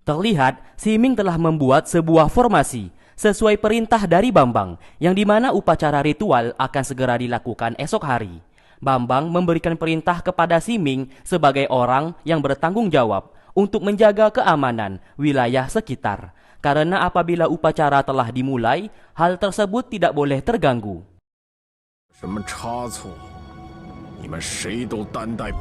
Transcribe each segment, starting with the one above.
Terlihat Si Ming telah membuat sebuah formasi sesuai perintah dari Bambang, yang dimana upacara ritual akan segera dilakukan esok hari. Bambang memberikan perintah kepada Si Ming sebagai orang yang bertanggung jawab untuk menjaga keamanan wilayah sekitar. Karena apabila upacara telah dimulai, hal tersebut tidak boleh terganggu. 什么差错，你们谁都担待不。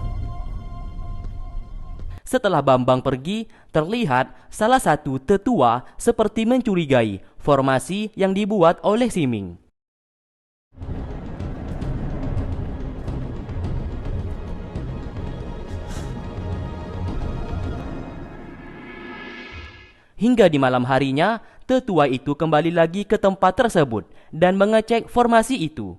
Setelah Bambang pergi, terlihat salah satu tetua seperti mencurigai formasi yang dibuat oleh Si Ming. Hingga di malam harinya, tetua itu kembali lagi ke tempat tersebut dan mengecek formasi itu.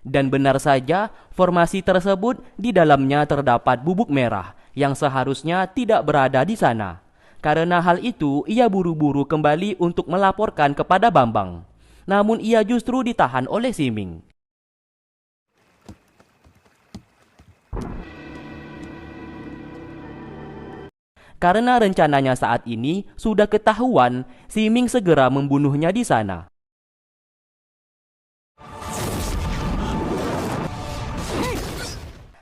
Dan benar saja, formasi tersebut di dalamnya terdapat bubuk merah yang seharusnya tidak berada di sana. Karena hal itu, ia buru-buru kembali untuk melaporkan kepada Bambang. Namun ia justru ditahan oleh Si Ming. Karena rencananya saat ini sudah ketahuan, Si Ming segera membunuhnya di sana.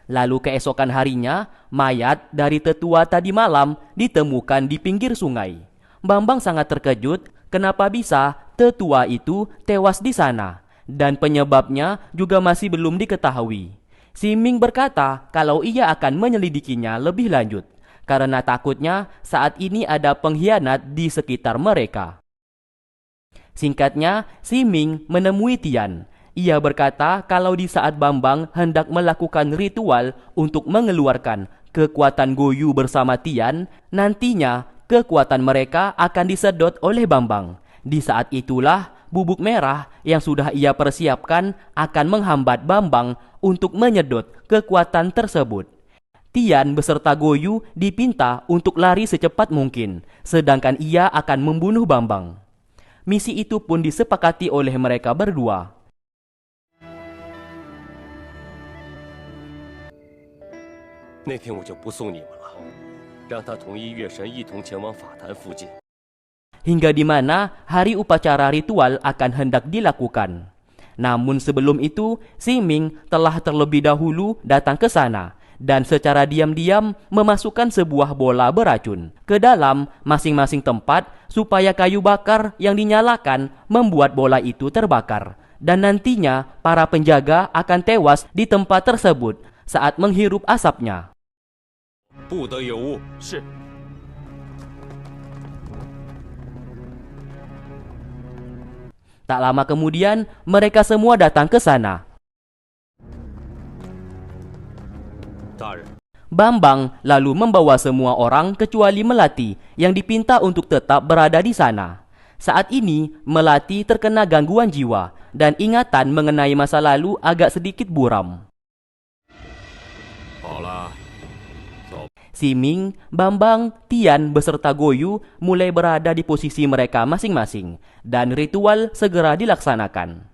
Lalu keesokan harinya, mayat dari tetua tadi malam ditemukan di pinggir sungai. Bambang sangat terkejut kenapa bisa tetua itu tewas di sana, dan penyebabnya juga masih belum diketahui. Si Ming berkata kalau ia akan menyelidikinya lebih lanjut, karena takutnya saat ini ada pengkhianat di sekitar mereka. Singkatnya, Si Ming menemui Tian. Ia berkata kalau di saat Bambang hendak melakukan ritual untuk mengeluarkan kekuatan Goyu bersama Tian, nantinya kekuatan mereka akan disedot oleh Bambang. Di saat itulah bubuk merah yang sudah ia persiapkan akan menghambat Bambang untuk menyedot kekuatan tersebut. Tian beserta Goyu dipinta untuk lari secepat mungkin, sedangkan ia akan membunuh Bambang. Misi itu pun disepakati oleh mereka berdua. 那天我就不送你们了，让他同一月神一同前往法坛附近。 Hingga di mana hari upacara ritual akan hendak dilakukan. Namun sebelum itu, Si Ming telah terlebih dahulu datang ke sana dan secara diam-diam memasukkan sebuah bola beracun ke dalam masing-masing tempat supaya kayu bakar yang dinyalakan membuat bola itu terbakar. Dan nantinya para penjaga akan tewas di tempat tersebut saat menghirup asapnya. 不得有误。是。 Tak lama kemudian, mereka semua datang ke sana. 大人， Bambang lalu membawa semua orang kecuali Melati yang dipinta untuk tetap berada di sana. Saat ini, Melati terkena gangguan jiwa dan ingatan mengenai masa lalu agak sedikit buram. 好了， Si Ming, Bambang, Tian beserta Goyu mulai berada di posisi mereka masing-masing dan ritual segera dilaksanakan.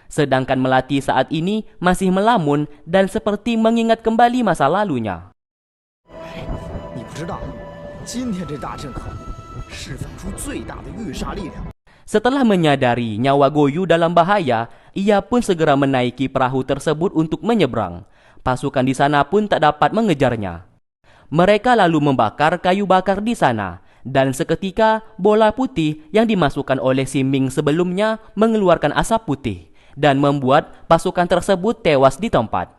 Sedangkan Melati saat ini masih melamun dan seperti mengingat kembali masa lalunya. 你不知道，今天这大阵可释放出最大的御煞力量。 Setelah menyadari nyawa Goyu dalam bahaya, ia pun segera menaiki perahu tersebut untuk menyeberang. Pasukan di sana pun tak dapat mengejarnya. Mereka lalu membakar kayu bakar di sana, dan seketika bola putih yang dimasukkan oleh Si Ming sebelumnya mengeluarkan asap putih dan membuat pasukan tersebut tewas di tempat.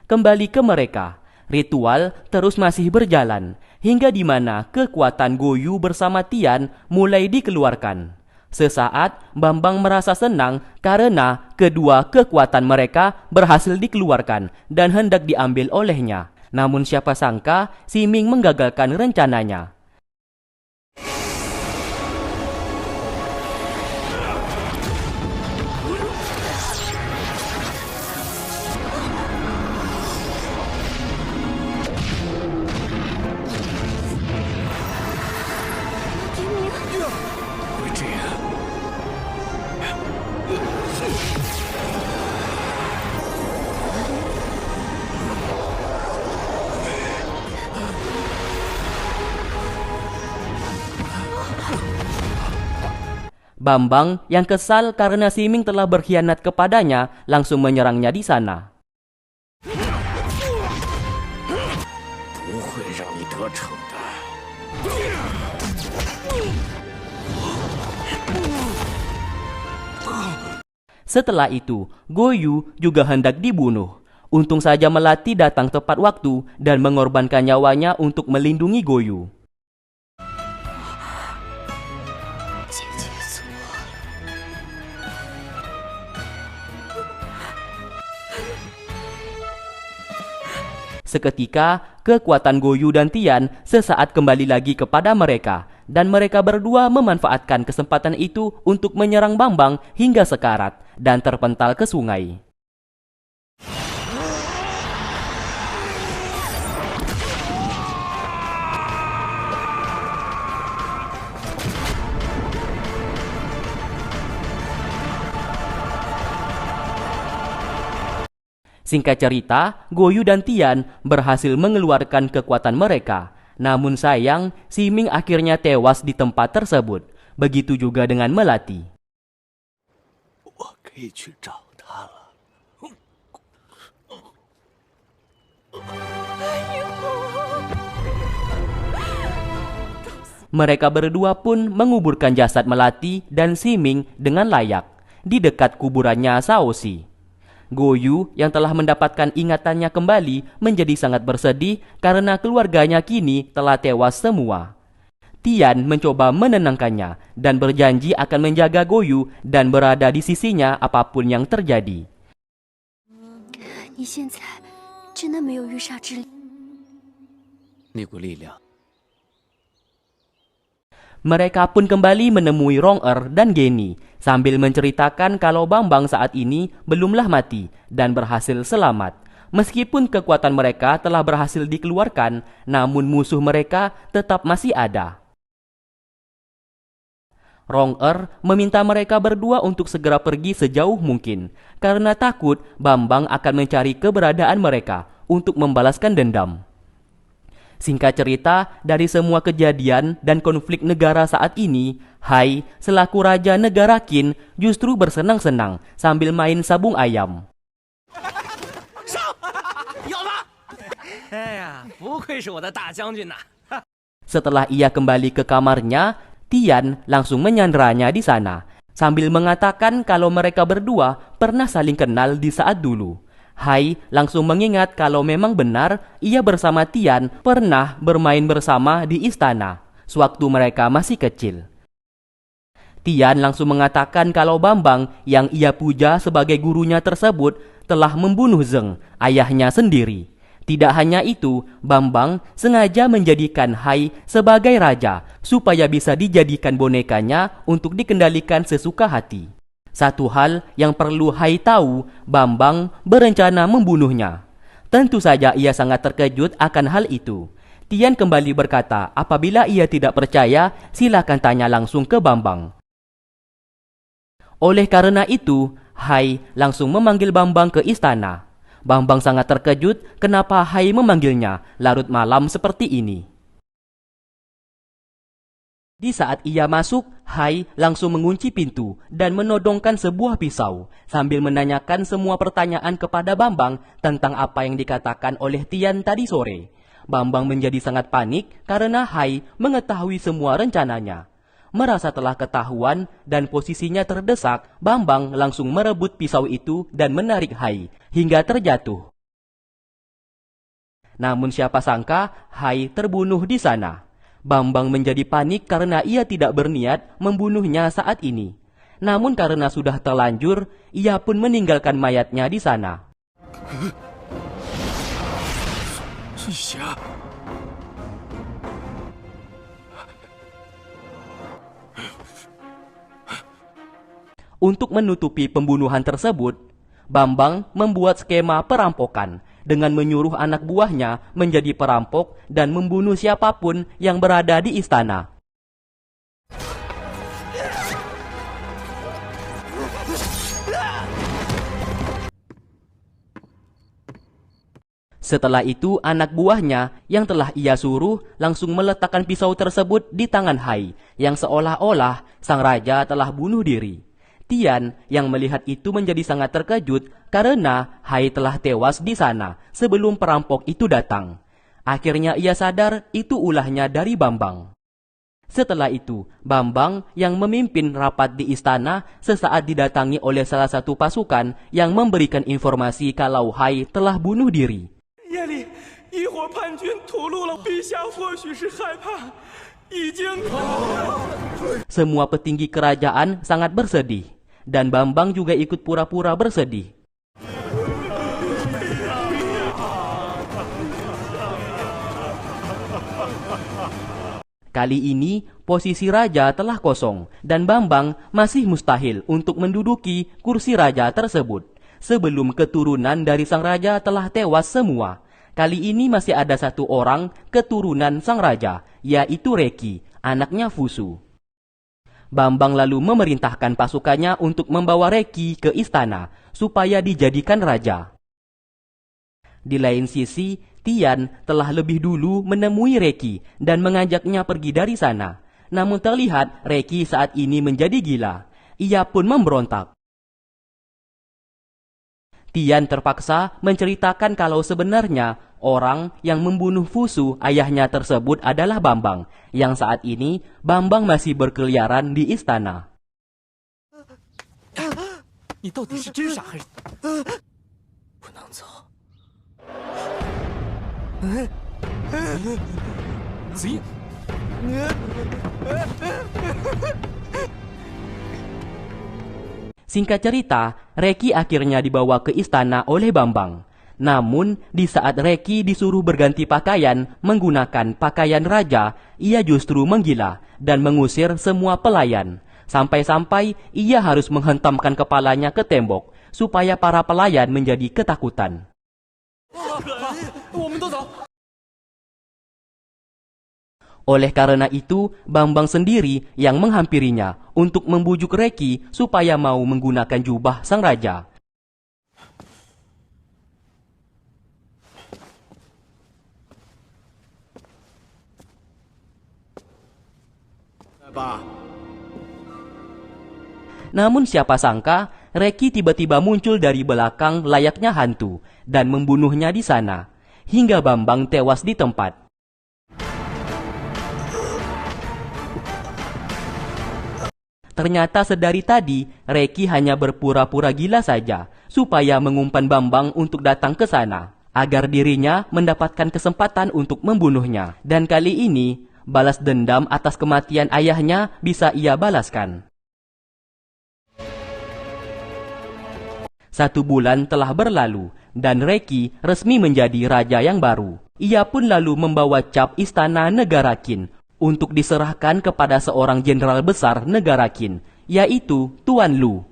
Kembali ke mereka, ritual terus masih berjalan hingga di mana kekuatan Goyu bersama Tian mulai dikeluarkan. Sesaat Bambang merasa senang karena kedua kekuatan mereka berhasil dikeluarkan dan hendak diambil olehnya. Namun siapa sangka Si Ming menggagalkan rencananya. Bambang yang kesal karena Siming telah berkhianat kepadanya langsung menyerangnya di sana. 不会让你得逞的。 Setelah itu, Goyu juga hendak dibunuh. Untung saja Melati datang tepat waktu dan mengorbankan nyawanya untuk melindungi Goyu. Seketika, kekuatan Goyu dan Tian sesaat kembali lagi kepada mereka, dan mereka berdua memanfaatkan kesempatan itu untuk menyerang Bambang hingga sekarat dan terpental ke sungai. Singkat cerita, Goyu dan Tian berhasil mengeluarkan kekuatan mereka. Namun sayang, Siming akhirnya tewas di tempat tersebut. Begitu juga dengan Melati. 我可以去找他了。 Mereka berdua pun menguburkan jasad Melati dan Siming dengan layak di dekat kuburannya Saoshi. Goyu yang telah mendapatkan ingatannya kembali menjadi sangat bersedih karena keluarganya kini telah tewas semua. Tian mencoba menenangkannya dan berjanji akan menjaga Goyu dan berada di sisinya apapun yang terjadi. 你现在真的没有御煞之力。 那股力量 Mereka pun kembali menemui Rong-er dan Geni sambil menceritakan kalau Bambang saat ini belumlah mati dan berhasil selamat. Meskipun kekuatan mereka telah berhasil dikeluarkan, namun musuh mereka tetap masih ada. Rong-er meminta mereka berdua untuk segera pergi sejauh mungkin karena takut Bambang akan mencari keberadaan mereka untuk membalaskan dendam. Singkat cerita, dari semua kejadian dan konflik negara saat ini, Hai selaku raja negara Qin justru bersenang-senang sambil main sabung ayam. 哎呀，不愧是我的大将军呐！ Setelah ia kembali ke kamarnya, Tian langsung menyanderanya di sana sambil mengatakan kalau mereka berdua pernah saling kenal di saat dulu. Hai langsung mengingat kalau memang benar ia bersama Tian pernah bermain bersama di istana sewaktu mereka masih kecil. Tian langsung mengatakan kalau Bambang yang ia puja sebagai gurunya tersebut telah membunuh Zheng, ayahnya sendiri. Tidak hanya itu, Bambang sengaja menjadikan Hai sebagai raja supaya bisa dijadikan bonekanya untuk dikendalikan sesuka hati. Satu hal yang perlu Hai tahu, Bambang berencana membunuhnya. Tentu saja ia sangat terkejut akan hal itu. Tian kembali berkata, apabila ia tidak percaya, silakan tanya langsung ke Bambang. Oleh karena itu, Hai langsung memanggil Bambang ke istana. Bambang sangat terkejut kenapa Hai memanggilnya larut malam seperti ini. Di saat ia masuk, Hai langsung mengunci pintu dan menodongkan sebuah pisau sambil menanyakan semua pertanyaan kepada Bambang tentang apa yang dikatakan oleh Tian tadi sore. Bambang menjadi sangat panik karena Hai mengetahui semua rencananya. Merasa telah ketahuan dan posisinya terdesak, Bambang langsung merebut pisau itu dan menarik Hai hingga terjatuh. Namun siapa sangka Hai terbunuh di sana. Bambang menjadi panik karena ia tidak berniat membunuhnya saat ini. Namun karena sudah terlanjur, ia pun meninggalkan mayatnya di sana. Untuk menutupi pembunuhan tersebut, Bambang membuat skema perampokan dengan menyuruh anak buahnya menjadi perampok dan membunuh siapapun yang berada di istana. Setelah itu, anak buahnya yang telah ia suruh langsung meletakkan pisau tersebut di tangan Hai, yang seolah-olah sang raja telah bunuh diri. Tian yang melihat itu menjadi sangat terkejut karena Hai telah tewas di sana sebelum perampok itu datang. Akhirnya ia sadar itu ulahnya dari Bambang. Setelah itu, Bambang yang memimpin rapat di istana sesaat didatangi oleh salah satu pasukan yang memberikan informasi kalau Hai telah bunuh diri. 夜里，一伙叛军屠戮了，陛下或许是害怕，已经。 Semua petinggi kerajaan sangat bersedih, dan Bambang juga ikut pura-pura bersedih. Kali ini, posisi raja telah kosong, dan Bambang masih mustahil untuk menduduki kursi raja tersebut. Sebelum keturunan dari sang raja telah tewas semua. Kali ini masih ada satu orang keturunan sang raja, yaitu Reki, anaknya Fusu. Bambang lalu memerintahkan pasukannya untuk membawa Reki ke istana, supaya dijadikan raja. Di lain sisi, Tian telah lebih dulu menemui Reki dan mengajaknya pergi dari sana. Namun terlihat Reki saat ini menjadi gila. Ia pun memberontak. Tian terpaksa menceritakan kalau sebenarnya orang yang membunuh Fusu ayahnya tersebut adalah Bambang, yang saat ini Bambang masih berkeliaran di istana. 你到底是真傻还是？不能走。子夜， Singkat cerita, Reki akhirnya dibawa ke istana oleh Bambang. Namun, di saat Reki disuruh berganti pakaian menggunakan pakaian raja, ia justru menggila dan mengusir semua pelayan. Sampai-sampai ia harus menghentamkan kepalanya ke tembok, supaya para pelayan menjadi ketakutan. Oleh karena itu, Bambang sendiri yang menghampirinya untuk membujuk Reki supaya mau menggunakan jubah sang raja. Namun siapa sangka, Reki tiba-tiba muncul dari belakang layaknya hantu dan membunuhnya di sana, hingga Bambang tewas di tempat. Ternyata sedari tadi, Reki hanya berpura-pura gila saja, supaya mengumpan Bambang untuk datang ke sana, agar dirinya mendapatkan kesempatan untuk membunuhnya. Dan kali ini, balas dendam atas kematian ayahnya bisa ia balaskan. 1 bulan telah berlalu, dan Reki resmi menjadi raja yang baru. Ia pun lalu membawa cap istana negara Qin untuk diserahkan kepada seorang jenderal besar negara Qin, yaitu Tuan Lu.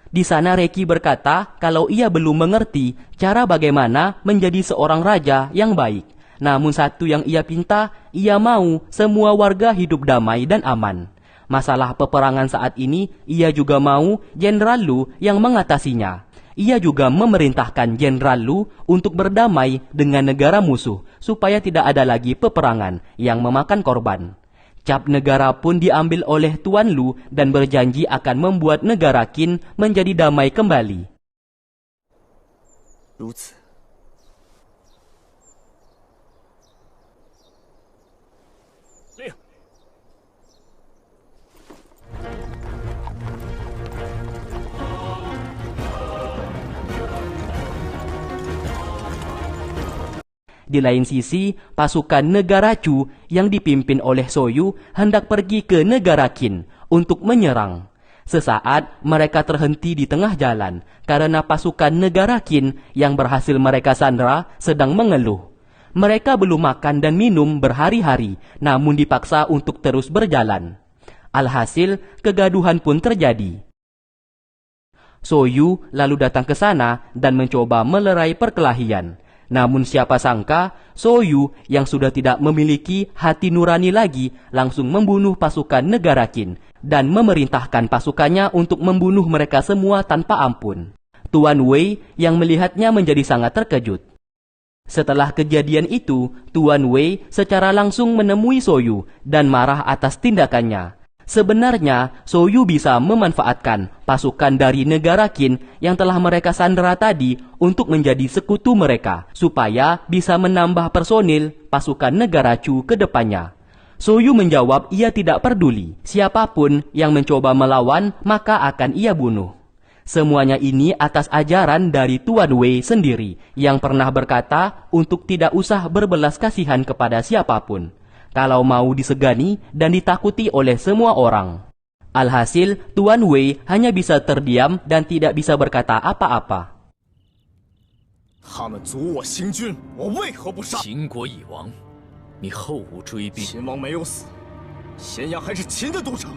Di sana Reki berkata kalau ia belum mengerti cara bagaimana menjadi seorang raja yang baik. Namun satu yang ia pinta, ia mau semua warga hidup damai dan aman. Masalah peperangan saat ini, ia juga mau Jenderal Lu yang mengatasinya. Ia juga memerintahkan Jenderal Lu untuk berdamai dengan negara musuh, supaya tidak ada lagi peperangan yang memakan korban. Cap negara pun diambil oleh Tuan Lu dan berjanji akan membuat negara Qin menjadi damai kembali. 如此， 令。 Di lain sisi, pasukan negara Chu yang dipimpin oleh Soyu hendak pergi ke negara Qin untuk menyerang. Sesaat mereka terhenti di tengah jalan karena pasukan negara Qin yang berhasil mereka sandra sedang mengeluh. Mereka belum makan dan minum berhari-hari, namun dipaksa untuk terus berjalan. Alhasil, kegaduhan pun terjadi. Soyu lalu datang ke sana dan mencoba melerai perkelahian. Namun siapa sangka, Soyu yang sudah tidak memiliki hati nurani lagi langsung membunuh pasukan negara Qin dan memerintahkan pasukannya untuk membunuh mereka semua tanpa ampun. Tuan Wei yang melihatnya menjadi sangat terkejut. Setelah kejadian itu, Tuan Wei secara langsung menemui Soyu dan marah atas tindakannya. Sebenarnya, Soyu bisa memanfaatkan pasukan dari negara Qin yang telah mereka sandera tadi untuk menjadi sekutu mereka, supaya bisa menambah personil pasukan negara Chu ke depannya. Soyu menjawab ia tidak peduli. Siapapun yang mencoba melawan, maka akan ia bunuh. Semuanya ini atas ajaran dari Tuan Wei sendiri yang pernah berkata untuk tidak usah berbelas kasihan kepada siapapun, kalau mau disegani dan ditakuti oleh semua orang. Alhasil, Tuan Wei hanya bisa terdiam dan tidak bisa berkata apa-apa. 他们阻我行军，我为何不杀？秦国已亡，你后无追兵，秦王没有死，咸阳还是秦的都城。